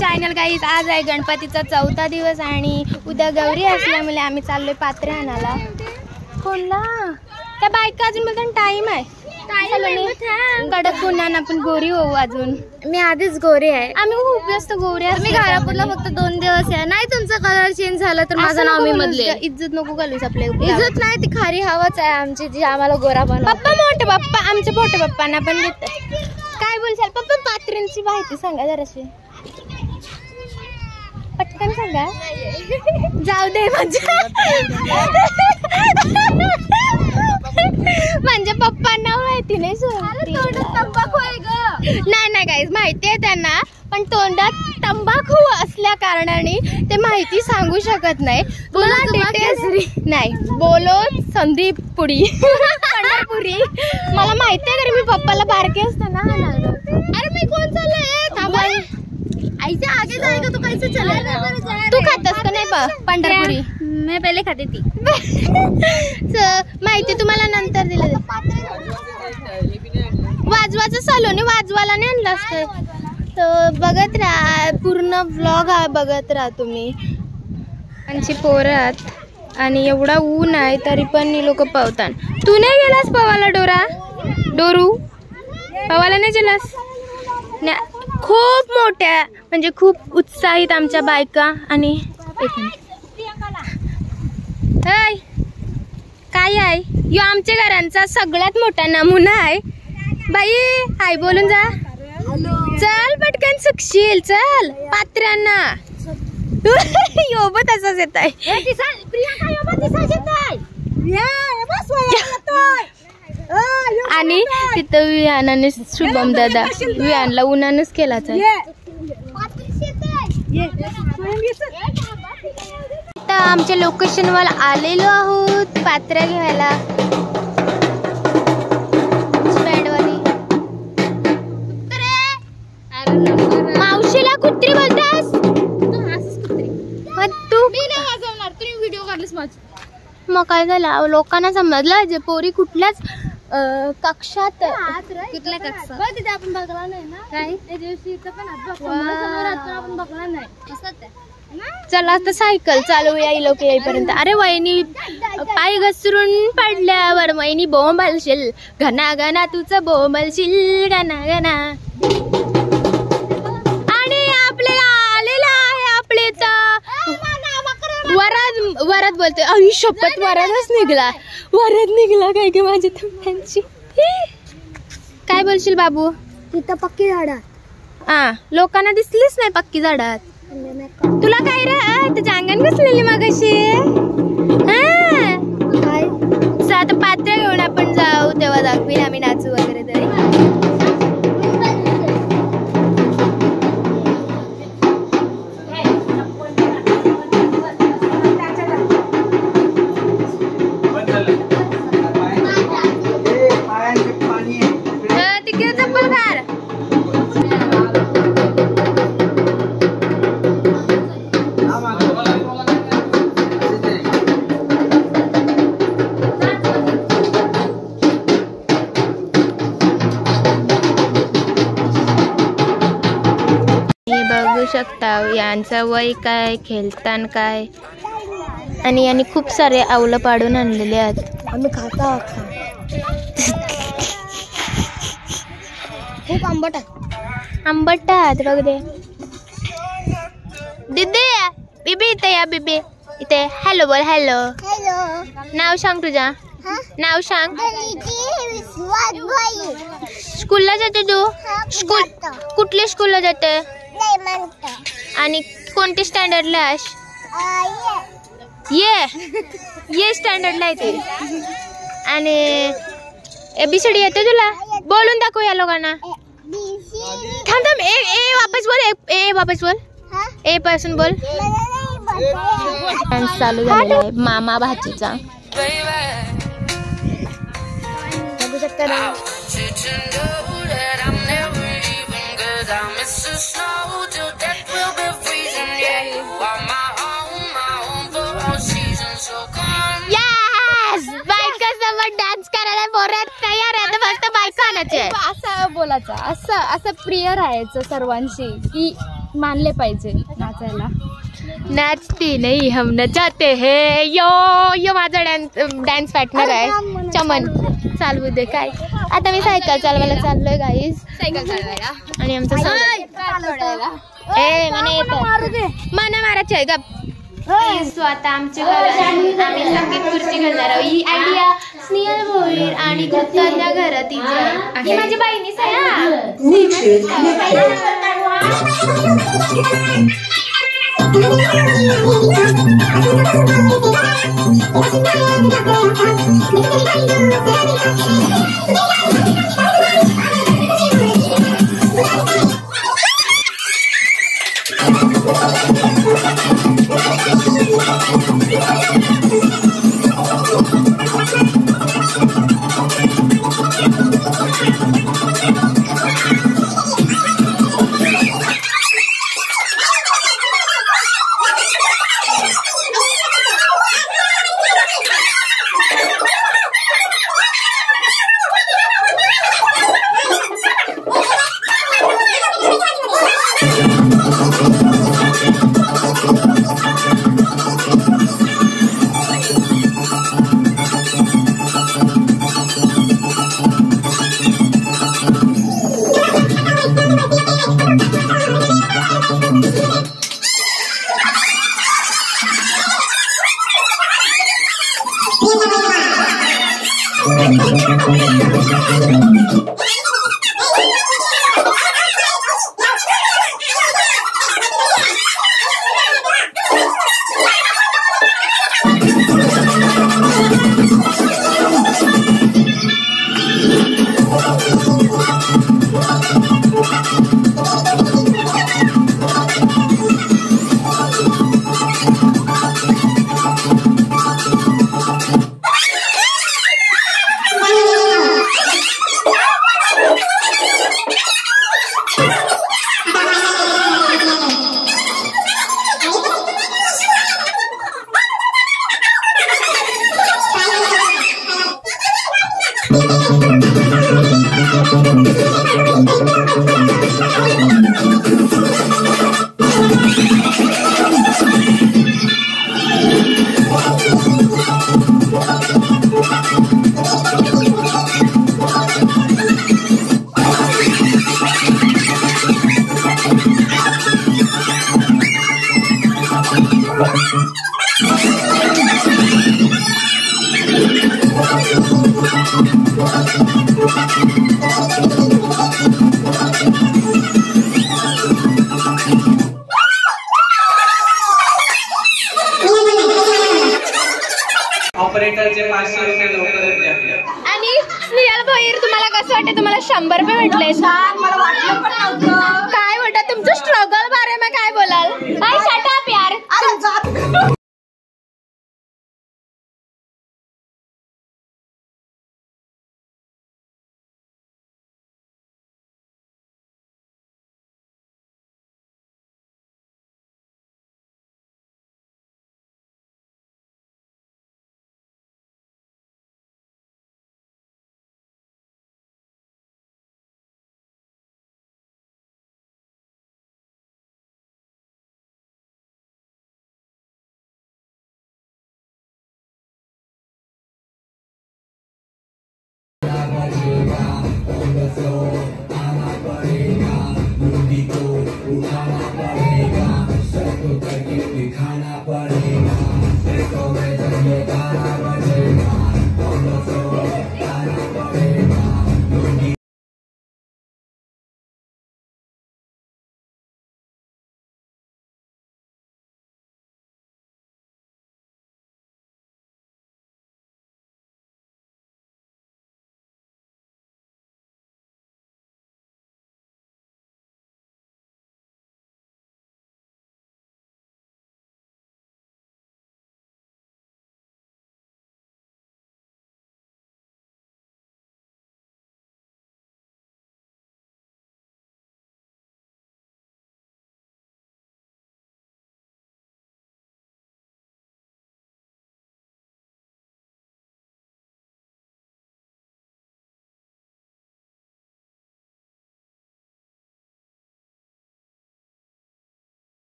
Channel guys. आज आहे गणपतीचा 4था दिवस आणि उद्या गौरी असल्यामुळे आम्ही चाललोय पात्रे आणायला. कोणला त्या बायका अजून मला टाइम आहे. कडक पुन्हा आपण गोरी होऊ. अजून मी आधीच गोरी आहे. आम्ही खूप जास्त गोरी आहे. मी घालापूरला फक्त 2 दिवस आहे. नाही तुमचा कलर चेंज झाला तर माझं नाव मी बदले. इज्जत नको घालूस आपल्या. इज्जत नाही, ती खारी हवाच आहे आमची जी आम्हाला गोरा बनवते. पप्पा मोठे पप्पा आमचे मोठे पप्पांना पण देत. काय बोलशाल पप्पा? पात्र्यांची माहिती सांगा जराशी पटकन सांगा. जाऊ दे म्हणजे पप्पांना माहिती नाही. तंबाखू आहे ग. नाही गाईज माहिती आहे त्यांना, पण तोंडात तंबाखू असल्या कारणाने ते माहिती सांगू शकत नाही. तुला डिटेल्स नाही. बोलो संदीप पुरी पंढरपुरी. मला माहिती आहे. मी पप्पाला बारके असताना. अरे मी कोण चाललोय? आईच्या आगे जाएगा तो कैसे चलेगा? तू खातस का नाही पंढरपुरी? मी पहिले खाते ती. माहिती तुम्हाला नंतर दिलं. वाजवाचं सलोनी वाजवायला नाही आणलं असतं. तर बघत राहा पूर्ण व्लॉग हा बघत राहा तुम्ही. आमची पोरात आणि एवढा ऊन आहे तरी पण लोक पवतात. तू नाही गेलास पवाला? डोरू पवाला नाही गेलास? खूप मोठ्या म्हणजे खूप उत्साहित आमच्या बायका. आणि काय आहे यो आमच्या घरांचा सगळ्यात मोठा नमुना आहे. बाई हाय बोलून जा. चल पटकन सुकशील. चल पात्र्यांना योबत असंच येत आहे. आणि तिथं विहानाने शुभम दादा विहानला उन्हानच केलाच आहे. आता आमच्या लोकेशनवर आलेलो आहोत पात्र्या घ्यायला. मावशीला कुत्री बोलतास? तू व्हिडिओ काढलीस माझ. मग काय झालं? लोकांना समजलं जे पोरी कुठल्याच कक्षात. कुठल्या कक्षात तिथे आपण बघला नाही ना. काय त्या दिवशी पण आपण बघला नाही. चला आता सायकल चालवूया लोक येईपर्यंत. अरे वहिनी पाय घसरून पडल्यावर वहिनी बोंबलशील घना घना तुझं बोंबलशील घना घना. आणि आपल्याला आलेला आहे आपले वरात बोलते. अही शपथ वरातच निघला. वरात निघला काय की माझ्या तुमची. काय बोलशील बाबू? तिथं पक्की झाडात लोकांना दिसलीच नाही पक्की झाडात. तुला काय रे तुझ्या अंगण घुसलेली मागाशी? आता पात्र्या घेऊन आपण जाऊ तेव्हा दाखवील आम्ही नाचू वगैरे. तरी तिकडे चप्पल घाल. बघू शकता यांचं वय काय, खेळतान काय. आणि यांनी खूप सारे आवलं पाडून आणलेले आहेत. आम्ही खाता खूप आंबट आहे. आंबट आहेत बघ दे. दीदी बीबी इथे या. बीबी इथे. हॅलो बोल. हॅलो. नाव सांग तुझा. नाव सांग. स्कूलला जाते तू? स्कूल कुठल्या स्कूलला जाते? आणि कोणती स्टँडर्डला आहेस? ये स्टँडर्डला येते. आणि ABCD येते तुला? बोलून दाखव या लोकांना. थांब थांब. ए वापस बोल. ए वापस बोल. ए पासून बोल. चालू झालेला आहे मामा भाचीचा. बघू शकता ना. बायकासोबत डान्स करायला पोरात तयार आहे. फक्त बायका आणायचे. असं बोलायचं. असं प्रिय राहायचं सर्वांशी की मानले पाहिजे नाचायला. नाचते नाही हम नचाते हे. यो यो माझा डान्स पार्टनर आहे चमन. चालवू दे काय. आता मी सायकल चालवायला चाललोय गाईज. सायकल चालवायला आणि आमचं ए मला येतं मना मारायची आहे गप. सो आता आमच्या घरात आम्ही संगीत खुर्ची घालणार आहोत. ही आयडिया स्नेहल भोईर आणि गुप्ताच्या घरात ही माझी बहिणीच ऑपरेटरचे 500 रुपये लवकरच द्या. आणि स्नेहल भोईर तुम्हाला कसं वाटतं? तुम्हाला 100 रुपये भेटले. मला वाटलं पण नव्हतं. काय वाटतं तुमचं स्ट्रगल बारे में काय बोलाल? काय शट अप यार.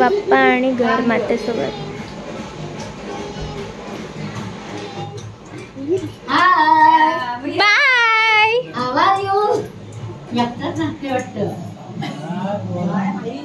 बाप्पा आणि घर मातेसोबत. बाय.